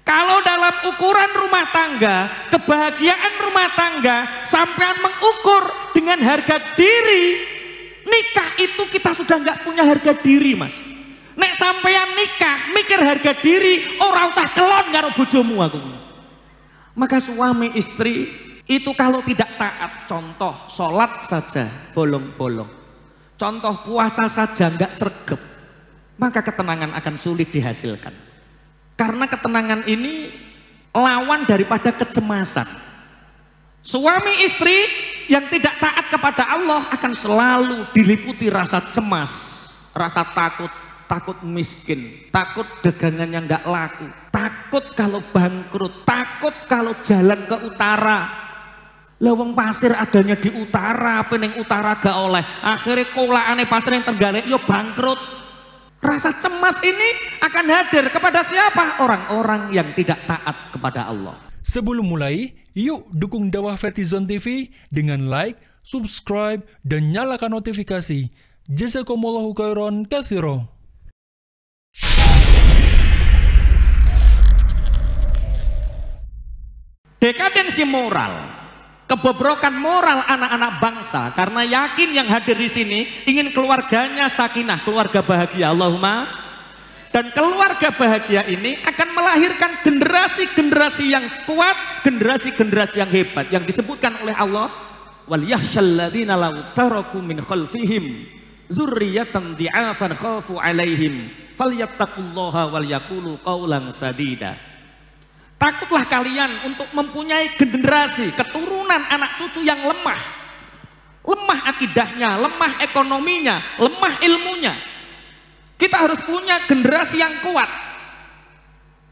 Kalau dalam ukuran rumah tangga, kebahagiaan rumah tangga, sampean mengukur dengan harga diri, nikah itu kita sudah nggak punya harga diri, Mas. Nek sampean nikah, mikir harga diri, ora usah kelon karo bojomu aku. Maka suami istri itu kalau tidak taat, contoh sholat saja bolong-bolong, contoh puasa saja nggak sregep, maka ketenangan akan sulit dihasilkan. Karena ketenangan ini lawan daripada kecemasan. Suami istri yang tidak taat kepada Allah akan selalu diliputi rasa cemas, rasa takut, takut miskin, takut dagangannya nggak laku, takut kalau bangkrut, takut kalau jalan ke utara. Lawang pasir adanya di utara, pening utara gak oleh, akhirnya kolaane pasir yang tergalek yo bangkrut. Rasa cemas ini akan hadir kepada siapa? Orang-orang yang tidak taat kepada Allah. Sebelum mulai, yuk dukung dakwah Fethizon TV dengan like, subscribe, dan nyalakan notifikasi. Jazakumullahu khairan katsira. Dekadensi moral, kebobrokan moral anak-anak bangsa, karena yakin yang hadir di sini ingin keluarganya sakinah, keluarga bahagia, Allahumma. Dan keluarga bahagia ini akan melahirkan generasi-generasi yang kuat, generasi-generasi yang hebat, yang disebutkan oleh Allah, wal yakhshal ladzina law taraku min khalfihim dzurriyyatan dhi'afan khafu 'alaihim falyattaqullaha wal yaqulu qawlan sadida. Takutlah kalian untuk mempunyai generasi, keturunan anak cucu yang lemah. Lemah akidahnya, lemah ekonominya, lemah ilmunya. Kita harus punya generasi yang kuat.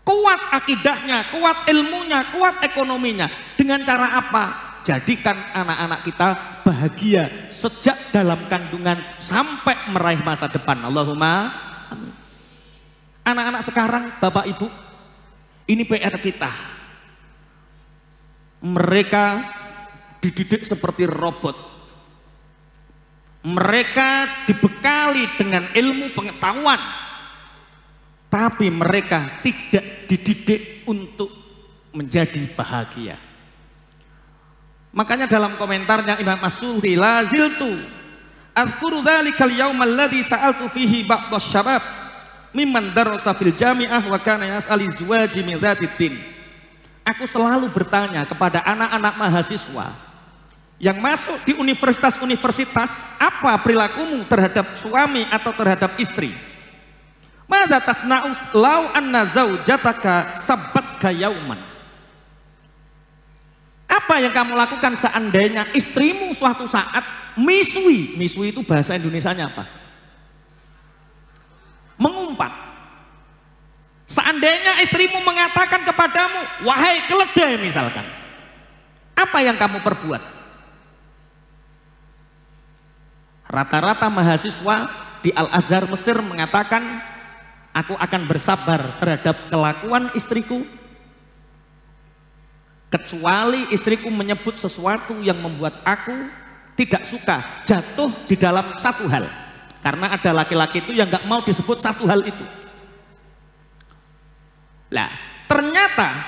Kuat akidahnya, kuat ilmunya, kuat ekonominya. Dengan cara apa? Jadikan anak-anak kita bahagia sejak dalam kandungan sampai meraih masa depan. Allahumma amin. Anak-anak sekarang, Bapak Ibu, ini PR kita. Mereka dididik seperti robot. Mereka dibekali dengan ilmu pengetahuan, tapi mereka tidak dididik untuk menjadi bahagia. Makanya dalam komentarnya Imam As-Suyuti, la ziltu adhkuru dzalikal yaumal ladzi sa'altu fihi ba'dasy syabab mimman darasa fil jami'ah wa kana yas'ali zuwaji min dzatiddin. Aku selalu bertanya kepada anak-anak mahasiswa yang masuk di universitas-universitas, apa perilakumu terhadap suami atau terhadap istri? Madza tasna'u law anna zaujataka sabbatka yauman? Apa yang kamu lakukan seandainya istrimu suatu saat misui? Misui itu bahasa Indonesianya apa? Mengumpat. Seandainya istrimu mengatakan kepadamu, wahai keledai misalkan, apa yang kamu perbuat? Rata-rata mahasiswa di Al-Azhar Mesir mengatakan, aku akan bersabar terhadap kelakuan istriku kecuali istriku menyebut sesuatu yang membuat aku tidak suka, jatuh di dalam satu hal. Karena ada laki-laki itu yang nggak mau disebut satu hal itu. Nah, ternyata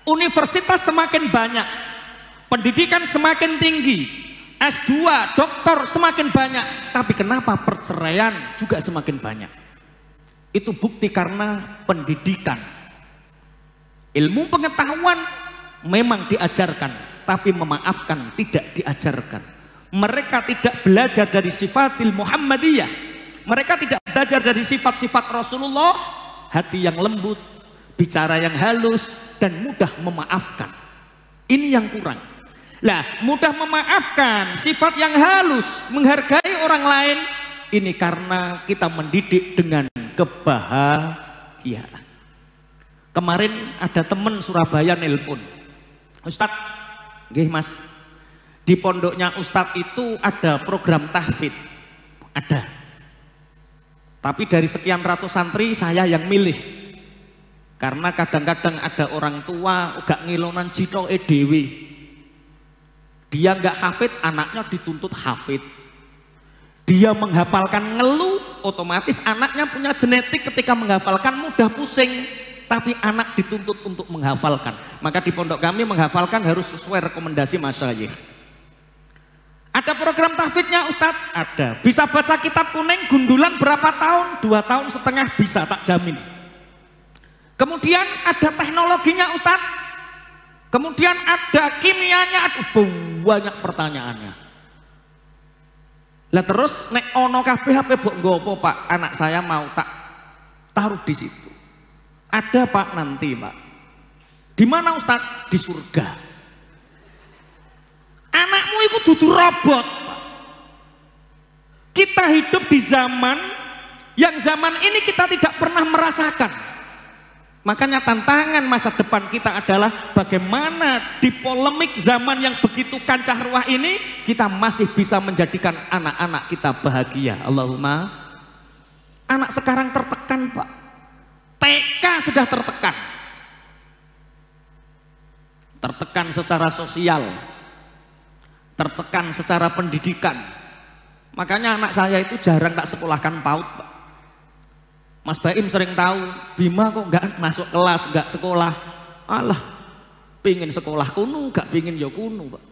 universitas semakin banyak, pendidikan semakin tinggi, S2, doktor semakin banyak, tapi kenapa perceraian juga semakin banyak? Itu bukti karena pendidikan. Ilmu pengetahuan memang diajarkan, tapi memaafkan tidak diajarkan. Mereka tidak belajar dari sifatil Muhammadiyah. Mereka tidak belajar dari sifat-sifat Rasulullah, hati yang lembut, bicara yang halus, dan mudah memaafkan. Ini yang kurang. Lah, mudah memaafkan, sifat yang halus, menghargai orang lain, ini karena kita mendidik dengan kebahagiaan. Kemarin ada teman Surabaya nelpon, Ustadz, nggih Mas, di pondoknya Ustadz itu ada program tahfidz, ada. Tapi dari sekian ratus santri saya yang milih, karena kadang-kadang ada orang tua gak ngilonan cito dewi, dia gak hafid, anaknya dituntut hafid. Dia menghafalkan ngeluh, otomatis anaknya punya genetik ketika menghafalkan mudah pusing. tapi anak dituntut untuk menghafalkan. Maka di pondok kami menghafalkan harus sesuai rekomendasi masyayikh. Ada program tahfidnya Ustadz? Ada. Bisa baca kitab kuning gundulan berapa tahun? 2,5 tahun bisa, tak jamin. Kemudian ada teknologinya Ustadz. Kemudian ada kimianya, banyak pertanyaannya. Lah terus nek ono kabeh HP mbok nggopo Pak? Anak saya mau tak taruh di situ. Ada Pak nanti Pak. Di mana Ustadz? Di surga. Anakmu itu dudu robot Pak. Kita hidup di zaman yang zaman ini kita tidak pernah merasakan. Makanya tantangan masa depan kita adalah bagaimana di polemik zaman yang begitu kancah ruah ini kita masih bisa menjadikan anak-anak kita bahagia. Allahumma. Anak sekarang tertekan Pak. TK sudah tertekan. Tertekan secara sosial. Tertekan secara pendidikan. Makanya anak saya itu jarang tak sekolahkan PAUD Pak. Mas Baim sering tahu, Bima kok nggak masuk kelas, nggak sekolah. Alah, pingin sekolah kuno, nggak pingin ya kuno Pak.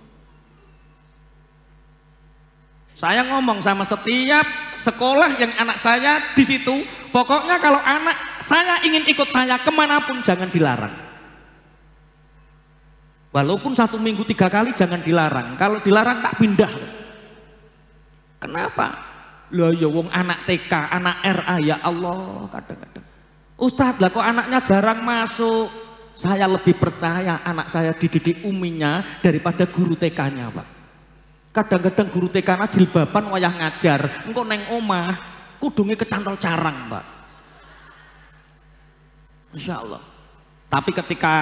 Saya ngomong sama setiap sekolah yang anak saya di situ, pokoknya kalau anak saya ingin ikut saya kemanapun jangan dilarang. Walaupun 1 minggu 3 kali jangan dilarang. Kalau dilarang tak pindah. Kenapa? Loh ya wong anak TK, anak RA, ya Allah kadang-kadang. Ustadz lah kok anaknya jarang masuk. Saya lebih percaya anak saya dididik uminya daripada guru TK-nya Pak. Kadang-kadang guru TK-nya jilbaban wayah ngajar, engko neng omah kudunge kecantol carang Pak. Masya Allah. Tapi ketika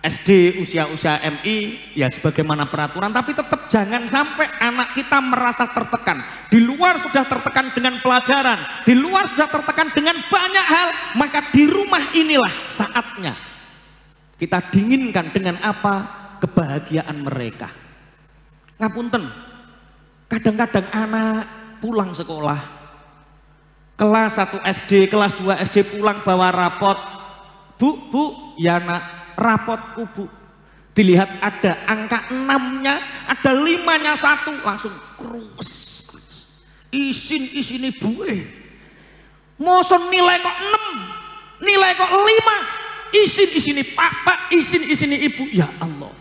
SD usia-usia MI ya sebagaimana peraturan, tapi tetap jangan sampai anak kita merasa tertekan. Di luar sudah tertekan dengan pelajaran, di luar sudah tertekan dengan banyak hal, maka di rumah inilah saatnya kita dinginkan dengan apa? Kebahagiaan mereka. Ngapunten, kadang-kadang anak pulang sekolah kelas 1 SD, kelas 2 SD pulang bawa rapot. Bu, ya nak, rapotku Bu, dilihat ada angka 6-nya, ada 5-nya 1, langsung kruwes. Isin ibu moso nilai kok 6, nilai kok 5, isin pak, isin ibu. Ya Allah,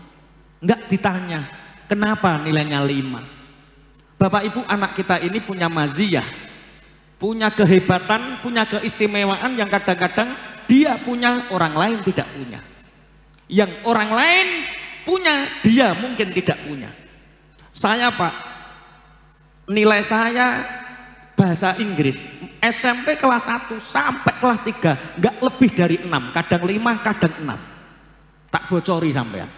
enggak ditanya kenapa nilainya 5. Bapak Ibu, anak kita ini punya maziyah, punya kehebatan, punya keistimewaan yang kadang-kadang dia punya orang lain tidak punya. Yang orang lain punya dia mungkin tidak punya. Saya Pak, nilai saya bahasa Inggris SMP kelas 1 sampai kelas 3 nggak lebih dari 6, kadang 5, kadang 6. Tak bocori sampean.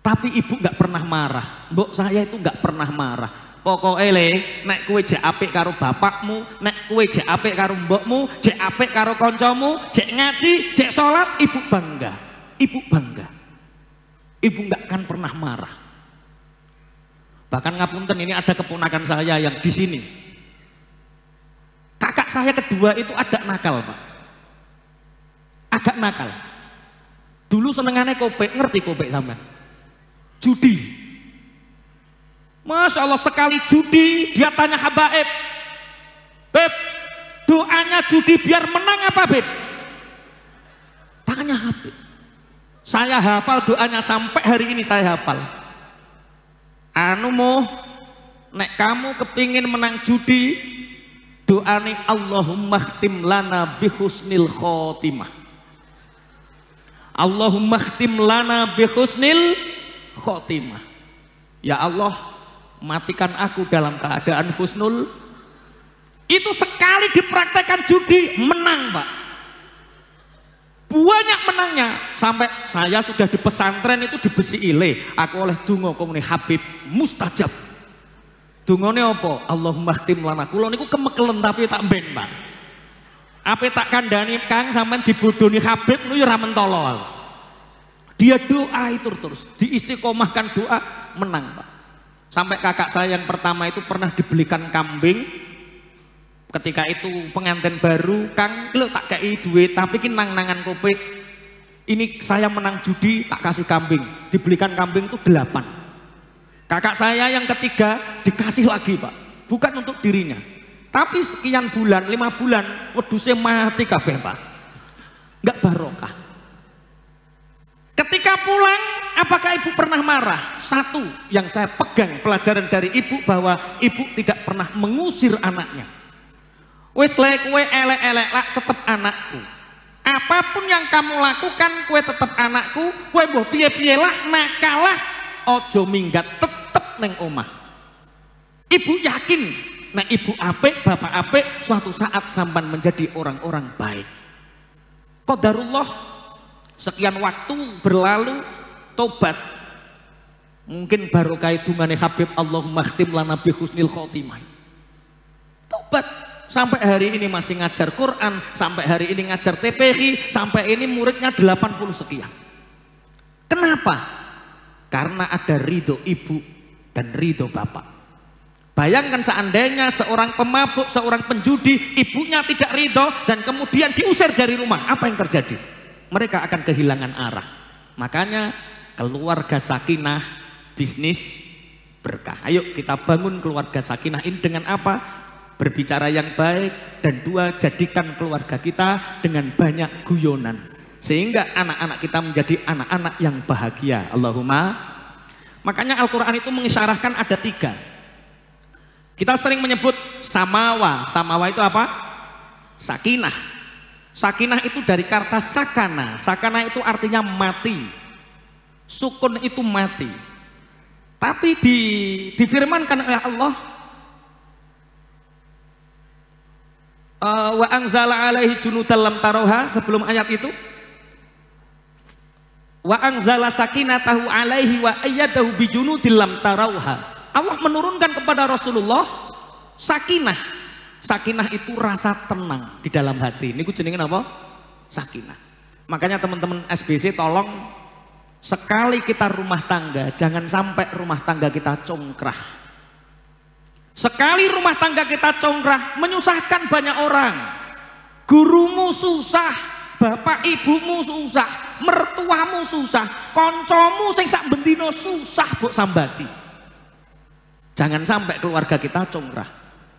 Tapi ibu nggak pernah marah, mbok saya itu nggak pernah marah. Pokoknya nek kue jek apik karo bapakmu, nek kue jek apik karo mbokmu, jek apik karo koncomu, jek ngaji, jek sholat, ibu bangga. Ibu bangga. Ibu nggak akan pernah marah. Bahkan ngapunten, ini ada keponakan saya yang di sini. Kakak saya kedua itu agak nakal Pak. Agak nakal. Dulu senengannya kopek, ngerti kopek sampean? Judi. Masya Allah, sekali judi dia tanya habaib, Beb, doanya judi biar menang apa Beb? Tanya Habib. Saya hafal doanya sampai hari ini saya hafal. Anu mo, nek kamu kepingin menang judi, doane Allahumma khtim lana bihusnil khotimah. Allahumma khtim lana bihusnil khotimah. Ya Allah, matikan aku dalam keadaan husnul. Itu sekali dipraktekkan judi menang Pak, banyak menangnya. Sampai saya sudah di pesantren itu di Besi Ile, aku oleh dungo komune Habib mustajab. Dungone apa? Allahumma khtim lana. Kula niku kemekelen tapi tak ben Pak. Ape tak kandhani Kang sampean dibodoni Habib niku ya ra mentolo. Dia doa itu terus, diistiqomahkan doa, menang Pak. Sampai kakak saya yang pertama itu pernah dibelikan kambing Ketika itu pengantin baru, Kang, lo tak kei duit, tapi ki nang-nangan kopi. Ini saya menang judi, tak kasih kambing. Dibelikan kambing itu 8. Kakak saya yang ketiga dikasih lagi, Pak. Bukan untuk dirinya. Tapi sekian bulan, 5 bulan, wedhusnya mati kabeh, Pak. Enggak barokah. Ketika pulang, apakah ibu pernah marah? Satu yang saya pegang pelajaran dari ibu, bahwa ibu tidak pernah mengusir anaknya. Wis lek kowe elek-elek lak tetep anakku. Apapun yang kamu lakukan, kowe tetep anakku. Kowe mbah piye-piye lah, nakalah, ojo minggat, tetep neng omah. Ibu yakin, nah ibu apik, bapak apik, suatu saat sampan menjadi orang-orang baik. Qadarullah, sekian waktu berlalu, tobat. Mungkin barokah dungane Habib, Allahumma khtim lana bi husnil khotimah. Tobat. Sampai hari ini masih ngajar Quran, sampai hari ini ngajar TPI, sampai ini muridnya 80 sekian. Kenapa? Karena ada ridho ibu dan ridho bapak. Bayangkan seandainya seorang pemabuk, seorang penjudi, ibunya tidak ridho dan kemudian diusir dari rumah, apa yang terjadi? Mereka akan kehilangan arah. Makanya keluarga sakinah, bisnis berkah. Ayo kita bangun keluarga sakinah ini dengan apa? Berbicara yang baik, dan 2, jadikan keluarga kita dengan banyak guyonan sehingga anak-anak kita menjadi anak-anak yang bahagia. Allahumma. Makanya Al-Quran itu mengisyaratkan ada 3. Kita sering menyebut samawa. Samawa itu apa? Sakinah. Sakinah itu dari kata sakana. Sakana itu artinya mati. Sukun itu mati. Tapi difirmankan oleh Allah, wa anzala alaihi junudan lam taroha. Sebelum ayat itu, wa anzala sakinatahu alaihi wa ayyadahu bi junudin lam taroha. Allah menurunkan kepada Rasulullah sakinah. Sakinah itu rasa tenang di dalam hati. Ini jenenge apa? Sakinah. Makanya teman-teman SBC tolong, sekali kita rumah tangga, jangan sampai rumah tangga kita congkrah. Sekali rumah tangga kita congkrah, menyusahkan banyak orang. Gurumu susah, bapak ibumu susah, mertuamu susah, koncomu sing sak bendino susah mbok sambati. Jangan sampai keluarga kita congkrah.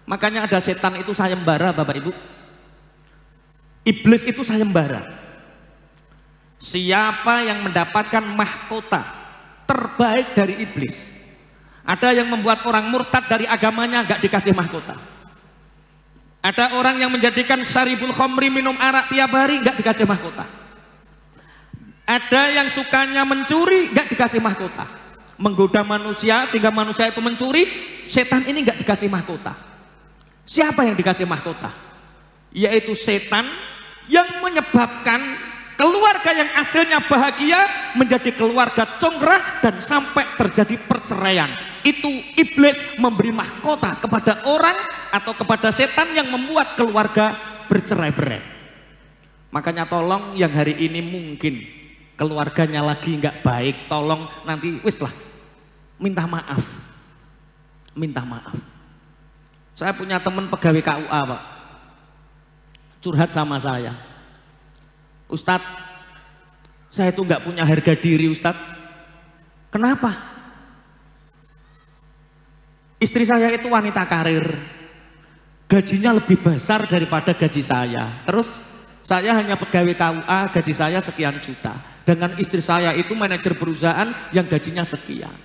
Makanya ada setan itu sayembara, Bapak Ibu. Iblis itu sayembara. Siapa yang mendapatkan mahkota terbaik dari iblis? Ada yang membuat orang murtad dari agamanya, nggak dikasih mahkota. Ada orang yang menjadikan syaribul khomri, minum arak tiap hari, nggak dikasih mahkota. Ada yang sukanya mencuri, nggak dikasih mahkota. Menggoda manusia sehingga manusia itu mencuri, setan ini nggak dikasih mahkota. Siapa yang dikasih mahkota? Yaitu setan yang menyebabkan keluarga yang aslinya bahagia menjadi keluarga congkrah dan sampai terjadi perceraian. Itu iblis memberi mahkota kepada orang atau kepada setan yang membuat keluarga bercerai-berai. Makanya tolong yang hari ini mungkin keluarganya lagi nggak baik, tolong nanti wis lah, minta maaf. Minta maaf. Saya punya teman pegawai KUA, Pak, curhat sama saya. Ustadz, saya itu nggak punya harga diri, Ustadz. Kenapa? Istri saya itu wanita karir, gajinya lebih besar daripada gaji saya. Terus saya hanya pegawai KUA, gaji saya sekian juta. Dengan istri saya itu manajer perusahaan yang gajinya sekian.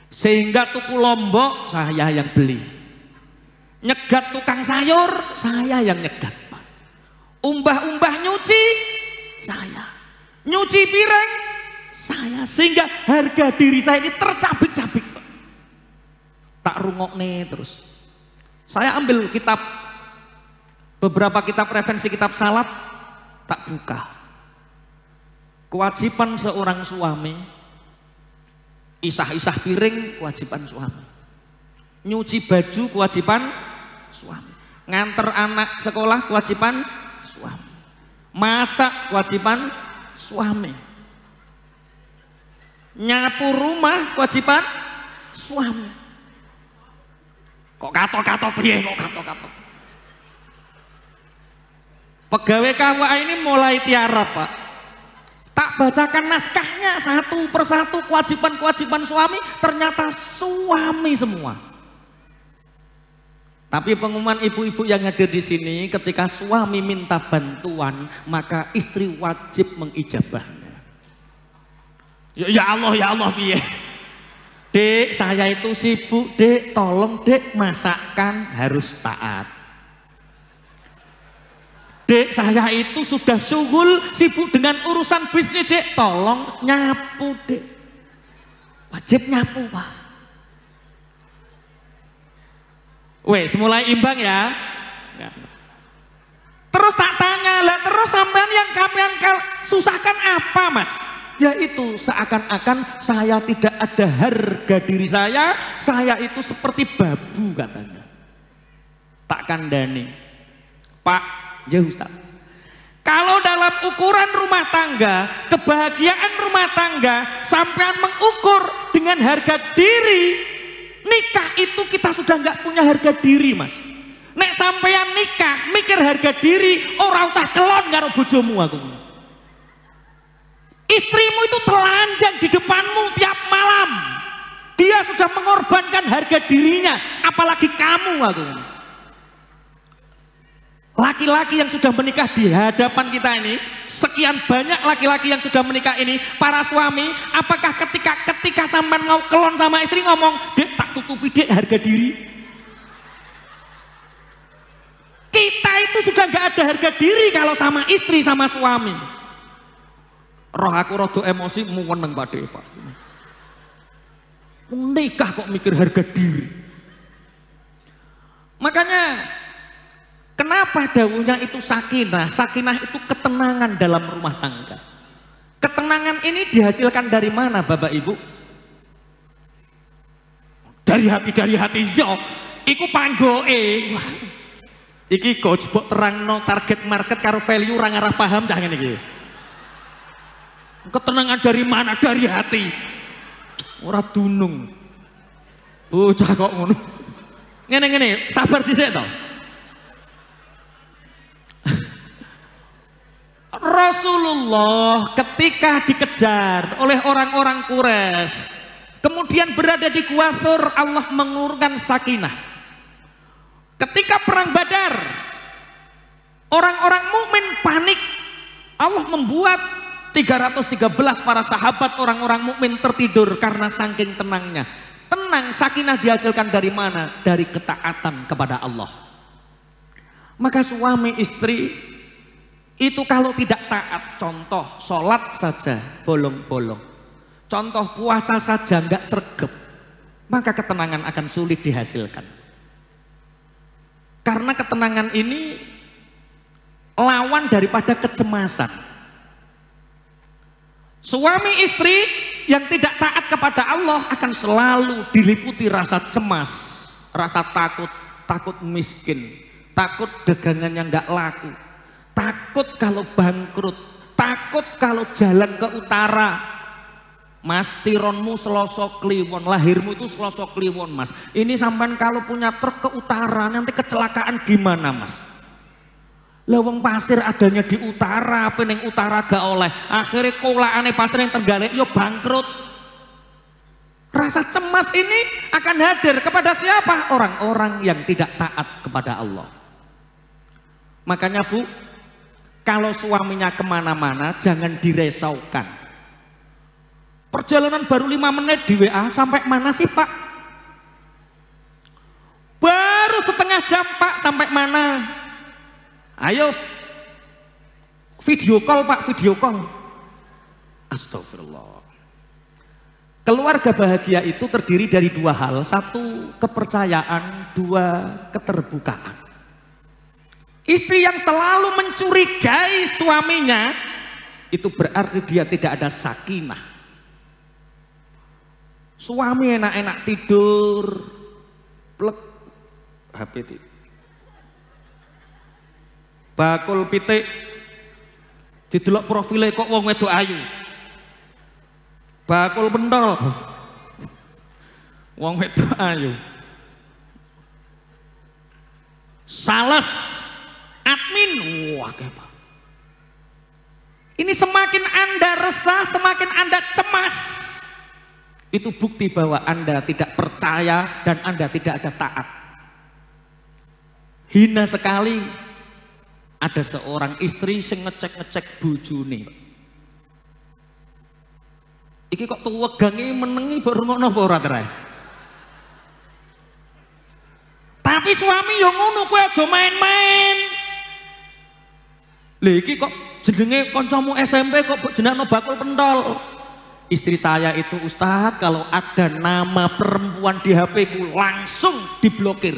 Sehingga tuku lombok saya yang beli. Nyegat tukang sayur saya yang nyegat, Pak. Umbah-umbah nyuci saya, nyuci piring saya, sehingga harga diri saya ini tercabik-cabik, Pak. Tak rungokne terus. Saya ambil kitab, beberapa kitab referensi kitab salaf, tak buka. Kewajiban seorang suami, isah-isah piring kewajiban suami, nyuci baju kewajiban suami, nganter anak sekolah kewajiban suami, masak kewajiban suami, nyapu rumah kewajiban suami. Kok kato-kato piye, kok kato-kato. Pegawai KUA ini mulai tiarap, Pak. Tak bacakan naskahnya satu persatu kewajiban-kewajiban suami, ternyata suami semua. Tapi pengumuman ibu-ibu yang hadir di sini, ketika suami minta bantuan, maka istri wajib mengijabahnya. Ya Allah, piye? Dek, saya itu sibuk, Dek, tolong Dek masakan harus taat. Dek, saya itu sudah syughul, sibuk dengan urusan bisnis, Dek, tolong nyapu, Dek. Wajib nyapu, Pak. Wes, mulai imbang ya. Terus tak tanya, lah terus sampean yang kalian susahkan apa, Mas? Yaitu seakan-akan saya tidak ada harga diri saya itu seperti babu katanya. Tak kandani. Pak, ya Ustaz. Kalau dalam ukuran rumah tangga, kebahagiaan rumah tangga, sampean mengukur dengan harga diri, nikah itu kita sudah nggak punya harga diri, Mas. Nek sampean nikah mikir harga diri, ora usah kelon karo bojomu aku. Istrimu itu telanjang di depanmu tiap malam. Dia sudah mengorbankan harga dirinya, apalagi kamu aku. Laki-laki yang sudah menikah di hadapan kita ini, sekian banyak laki-laki yang sudah menikah ini, para suami, apakah ketika sampean mau kelon sama istri ngomong, Dek tak tutupi Dek harga diri? Kita itu sudah nggak ada harga diri kalau sama istri, sama suami. Roh aku rodo emosi meneng Pak Dek, Pak. Menikah kok mikir harga diri. Makanya kenapa dawuhnya itu sakinah? Sakinah itu ketenangan dalam rumah tangga. Ketenangan ini dihasilkan dari mana, Bapak Ibu? Dari hati yo. Iku panggoke. Iki coach mbok terangno target market karo value ora ngarah paham jangan iki. Ketenangan dari mana? Dari hati. Ora dunung. Bocah kok ngono. Ngene-ngene, sabar dhisik to. Rasulullah ketika dikejar oleh orang-orang Quraisy, kemudian berada di Gua Thur, Allah mengurungkan sakinah. Ketika perang Badar, orang-orang mukmin panik. Allah membuat 313 para sahabat orang-orang mukmin tertidur karena saking tenangnya. Tenang, sakinah dihasilkan dari mana? Dari ketaatan kepada Allah. Maka suami istri itu kalau tidak taat, contoh sholat saja bolong-bolong, contoh puasa saja nggak sregep, maka ketenangan akan sulit dihasilkan. Karena ketenangan ini lawan daripada kecemasan. Suami istri yang tidak taat kepada Allah akan selalu diliputi rasa cemas, rasa takut, takut miskin, takut dagangannya nggak laku, takut kalau bangkrut, takut kalau jalan ke utara. Mas, tironmu selosok kliwon, lahirmu itu selosok kliwon, Mas. Ini sampean kalau punya truk ke utara nanti kecelakaan gimana, Mas? Lawang pasir adanya di utara, pening utara gak oleh, akhirnya kolaane pasir yang tergalik yo bangkrut. Rasa cemas ini akan hadir kepada siapa? Orang-orang yang tidak taat kepada Allah. Makanya Bu, kalau suaminya kemana-mana jangan diresaukan. Perjalanan baru 5 menit di WA, sampai mana sih Pak? Baru setengah jam Pak, sampai mana? Ayo video call Pak, video call. Astagfirullah. Keluarga bahagia itu terdiri dari 2 hal. 1, kepercayaan. 2, keterbukaan. Istri yang selalu mencurigai suaminya, itu berarti dia tidak ada sakinah. Suami enak-enak tidur, plek, HP tidur. Bakul pitik didelok profile kok wong wedok ayu. Bakul pentol wong wedok ayu. Sales admin wah Pak. Ini semakin Anda resah, semakin Anda cemas, itu bukti bahwa Anda tidak percaya dan Anda tidak ada taat. Hina sekali ada seorang istri yang ngecek-ngecek bojone. Iki kok tuwegange menengi baru ngono apa ora terae. Tapi suami yo ngono, kowe aja main-main. Lha iki kok jenenge kancamu SMP kok jenengno bakul pentol. Istri saya itu Ustadz, kalau ada nama perempuan di HP ku langsung diblokir.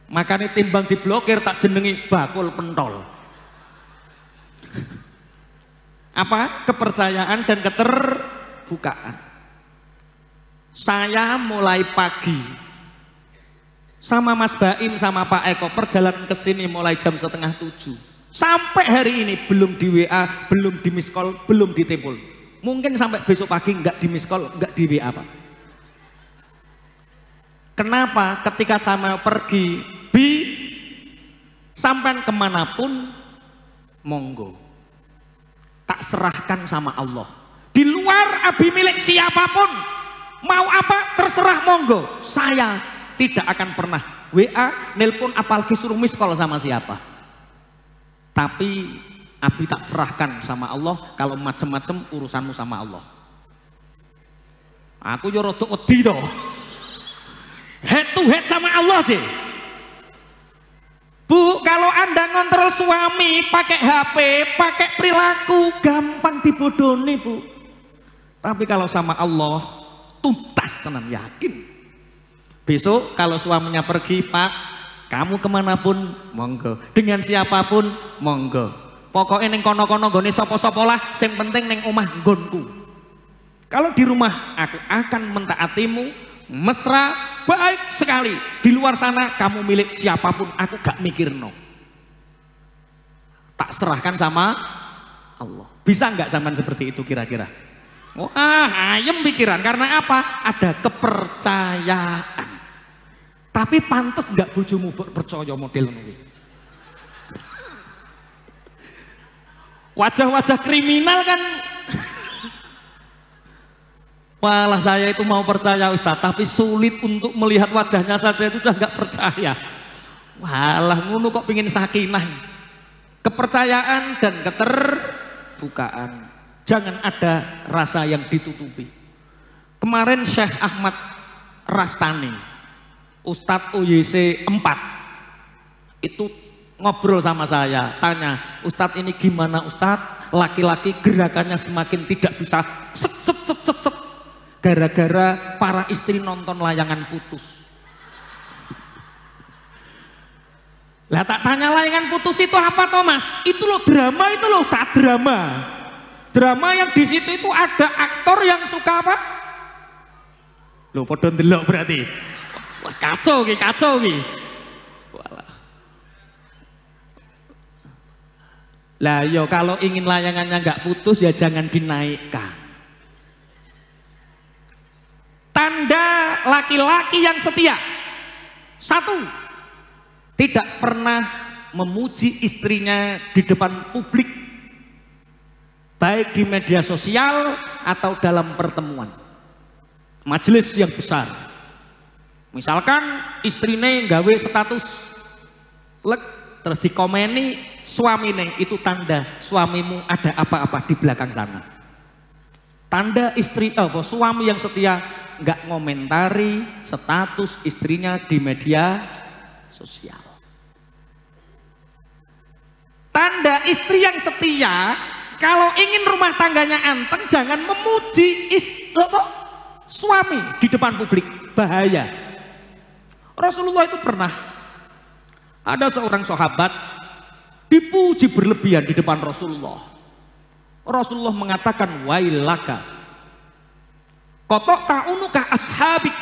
Makanya timbang diblokir tak jenengi bakul pentol. Apa? Kepercayaan dan keterbukaan. Saya mulai pagi sama Mas Baim sama Pak Eko perjalanan ke sini mulai jam 6:30. Sampai hari ini belum di WA, belum di miss call, belum di telepon. Mungkin sampai besok pagi nggak di miss call, nggak di WA Pak. Kenapa? Ketika sama pergi, sampai kemanapun, monggo. Tak serahkan sama Allah. Di luar abi milik siapapun, mau apa terserah monggo. Saya tidak akan pernah WA, nelpon apalagi suruh miss call sama siapa. Tapi abi tak serahkan sama Allah. Kalau macem-macem urusanmu sama Allah. Aku yo rodok wedi to. Head to head sama Allah sih. Bu, kalau Anda ngontrol suami pakai HP, pakai perilaku, gampang dibodoni Bu. Tapi kalau sama Allah, tuntas tenan, yakin. Besok kalau suaminya pergi, Pak, kamu kemanapun, monggo. Dengan siapapun, monggo. Pokoknya neng kono-kono gone sopo-sopo lah, yang penting neng omah nggonku. Kalau di rumah, aku akan mentaatimu, mesra, baik sekali. Di luar sana kamu milik siapapun, aku gak mikir no. Tak serahkan sama Allah. Bisa nggak sampean seperti itu kira-kira? Wah, ayem pikiran. Karena apa? Ada kepercayaan. Tapi pantas nggak bojomu percaya model ini? Wajah-wajah kriminal kan. Malah saya itu mau percaya Ustadz, tapi sulit untuk melihat wajahnya saja itu sudah nggak percaya. Walah ngono kok pingin sakinah. Kepercayaan dan keterbukaan. Jangan ada rasa yang ditutupi. Kemarin Syekh Ahmad Rastani, Ustadz OYC 4 itu ngobrol sama saya, tanya, Ustadz ini gimana Ustadz? Laki-laki gerakannya semakin tidak bisa set gara-gara para istri nonton layangan putus. Lah tak tanya layangan putus itu apa Thomas? Itu loh drama, itu loh Ustaz, drama. Drama yang di situ itu ada aktor yang suka apa? Loh padha ndelok berarti. Wah kacau ki. Walah. Lah yo kalau ingin layangannya nggak putus ya jangan dinaikkan. Tanda laki-laki yang setia. 1, tidak pernah memuji istrinya di depan publik, baik di media sosial atau dalam pertemuan majelis yang besar. Misalkan istrinya gawe status terus dikomeni suamine, itu tanda suamimu ada apa-apa di belakang sana. Tanda suami yang setia nggak ngomentari status istrinya di media sosial. Tanda istri yang setia, kalau ingin rumah tangganya anteng, jangan memuji suami di depan publik, bahaya. Rasulullah itu pernah ada seorang sahabat dipuji berlebihan di depan Rasulullah. Rasulullah mengatakan, wailaka kotok ta'unuka ashabik,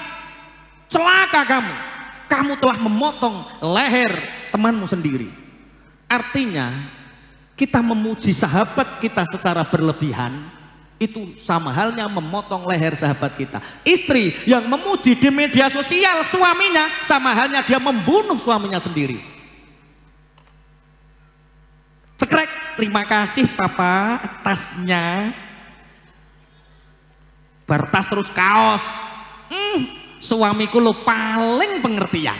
celaka kamu telah memotong leher temanmu sendiri. Artinya kita memuji sahabat kita secara berlebihan itu sama halnya memotong leher sahabat kita. Istri yang memuji di media sosial suaminya sama halnya dia membunuh suaminya sendiri. Cekrek. terima kasih papa tasnya. Bar tas terus kaos. Suamiku lo paling pengertian.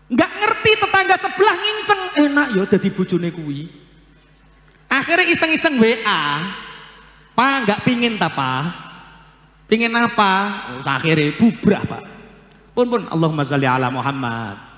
Nggak ngerti tetangga sebelah nginceng, enak ya dadi bojone kuwi. Akhirnya iseng-iseng WA. Pak nggak pingin ta Pak? Pingin apa? Akhirnya bubrah Pak. Pun Allahumma sholli ala Muhammad.